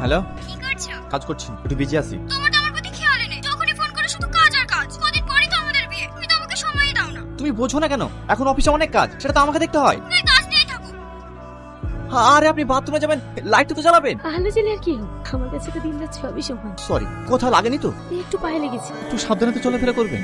Hello, কি করছো? কাজ করছি, একটু বিজি আছি। তোমার তো আমার প্রতি খেয়ালই নেই, যখনই ফোন করে শুধু কাজ আর কাজ। কদিন পরেই তো আমাদের বিয়ে, তুমি তো আমাকে সময়ই দাও না। তুমি বোঝো না কেন? এখন অফিসে অনেক কাজ, সেটা তো আমাকে দেখতে হয়। তুমি কাজ নিয়েই থাকো। আরে আপনি বাথরুমে যাবেন, লাইট তো জ্বালাবেন। আলো জ্বলে আর কি হোক, আমার কাছে তো দিন রাত সবই সমান। সরি, কোথাও লাগেনি তো? একটু পায়ে লেগেছে। একটু সাবধানে তো চলাফেরা করবেন।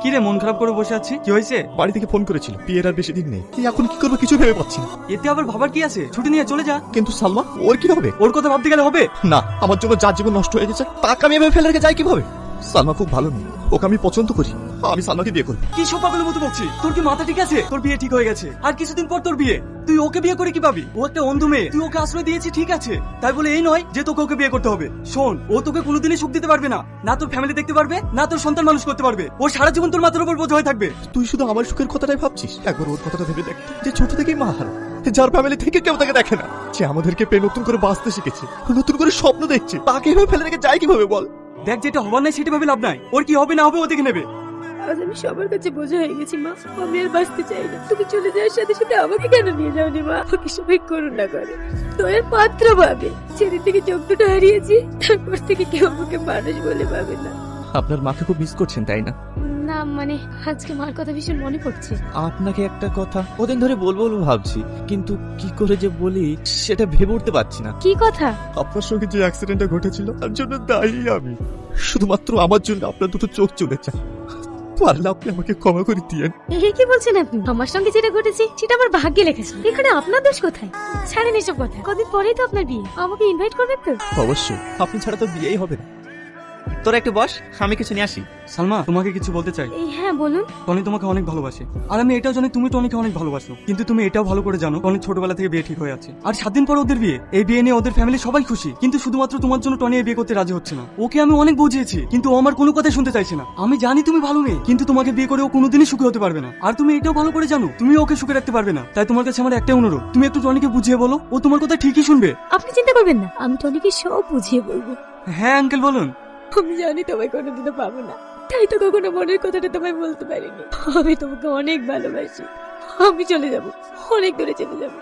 কি রে, মন খারাপ করে বসে আছি? কি হয়েছে? বাড়ি থেকে ফোন করেছিল, বিয়ের আর বেশি দিন নেই। এখন কি করবো কিছু ভেবে পাচ্ছি না। এতে আবার ভাবার কি আছে? ছুটি নিয়ে চলে যা। কিন্তু সালমা, ওর কি হবে? ওর কথা ভাবতে গেলে হবে না, আমার জন্য যার জীবন নষ্ট হয়ে গেছে তাকে আমি এভাবে ফেলে রেখে যাই কিভাবে? সালমা খুব ভালো মেয়ে, ওকে আমি পছন্দ করি। আমি সালমাকে বিয়ে করবো। কি সব পাগলের মতো বকছিস? তোর কি মাথা ঠিক আছে? তোর বিয়ে ঠিক হয়ে গেছে, আর কিছুদিন পর তোর বিয়ে। তুই ওকে বিয়ে করে কি পাবি? ও একটা অন্ধ মেয়ে, তুই ওকে আশ্রয় দিয়েছিস ঠিক আছে, তাই বলে এই নয় যে তোকে ওকে বিয়ে করতে হবে। শোন, ও তোকে কোনোদিনই সুখ দিতে পারবে না, না তোর ফ্যামিলি দেখতে পারবে, না তোর সন্তান মানুষ করতে পারবে। ও সারা জীবন তোর মাথার উপর বোঝ হয়ে থাকবে। তুই শুধু আমার সুখের কথাটাই ভাবছিস। একবার ওর কথাটা ভেবে দেখ, যে ছোট থেকেই মা হারা, যার ফ্যামিলি থেকে কেউ তাকে দেখে না, যে আমাদেরকে পেয়ে নতুন করে বাঁচতে শিখেছে, নতুন করে স্বপ্ন দেখছে, তাকে এভাবে ফেলে রেখে যায় কিভাবে বল? দেখ, যেটা হবার নাই সেটা ভাবে লাভ নাই। ওর কি হবে না হবে ও দেখে নেবে। আজ আমি সবার কাছে বোঝা হয়ে গেছি মা, আমি আর বাঁচতে চাই না। তুমি চলে যাওয়ার সাথে সাথে আমাকে কেন নিয়ে যাওনি মা? ওকে সবাই করুণা করে, দয়ের পাত্র ভাবে। সেদিন থেকে চোখ দুটো হারিয়েছি, তারপর থেকে কেউ আমাকে মানুষ বলে ভাবে না। আপনার মাকে খুব মিস করছেন তাই না? না মানে, আজকে মার কথা ভীষণ মনে পড়ছে। আপনাকে একটা কথা ওদিন ধরে বলবো বলবো ভাবছি, কিন্তু কি করে যে বলি সেটা ভেবে উঠতে পারছি না। কি কথা? আপনার সঙ্গে যে অ্যাক্সিডেন্টটা ঘটেছিল তার জন্য দায়ী আমি। শুধুমাত্র আমার জন্য আপনার দুটো চোখ চলে যায়। পারলে আপনি আমাকে ক্ষমা করে দিয়েন। এ কি বলছেন আপনি? আমার সঙ্গে যেটা ঘটেছে সেটা আমার ভাগ্যে লেখেছে, এখানে আপনার দোষ কোথায়? ছাড়েন এসব কথা, কদিন পরেই তো আপনার বিয়ে, আমাকে ইনভাইট করবেন তো? অবশ্যই, আপনি ছাড়া তো বিয়েই হবে না। তোরা একটু বস, আমি কিছু নিয়ে আসি। সালমা, তোমাকে কিছু বলতে চাই। এই হ্যাঁ বলুন। টনি তোমাকে অনেক ভালোবাসে, আর আমি এটাও জানি তুমি টনিকে অনেক ভালোবাসো। কিন্তু তুমি এটাও ভালো করে জানো টনি ছোটবেলা থেকে বিয়ে ঠিক হয়ে আছে, আর 7 দিন পর ওদের বিয়ে। এই বিয়ে নিয়ে ওদের ফ্যামিলি সবাই খুশি, কিন্তু শুধুমাত্র তোমার জন্য টনি এই বিয়ে করতে রাজি হচ্ছে না। ওকে আমি অনেক বুঝিয়েছি, কিন্তু ও আমার কোনো কথাই শুনতে চাইছে না। আমি জানি তুমি ভালো মেয়ে, কিন্তু তোমাকে বিয়ে করে ও কোনোদিনই সুখী হতে পারবে না। আর তুমি এটাও ভালো করে জানো তুমি ওকে সুখে রাখতে পারবে না। তাই তোমার কাছে আমার একটাই অনুরোধ, তুমি একটু টনিকে বুঝিয়ে বলো, ও তোমার কথা ঠিকই শুনবে। আপনি চিন্তা করবেন না, আমি টনিকে সব বুঝিয়ে বলবো। হ্যাঁ আঙ্কেল বলুন। আমি জানি তোমায় কোনোদিনও পাবো না, তাই তো কখনো মনের কথাটা তোমায় বলতে পারিনি। আমি তোমাকে অনেক ভালোবাসি, আমি চলে যাব, অনেক দূরে চলে যাব।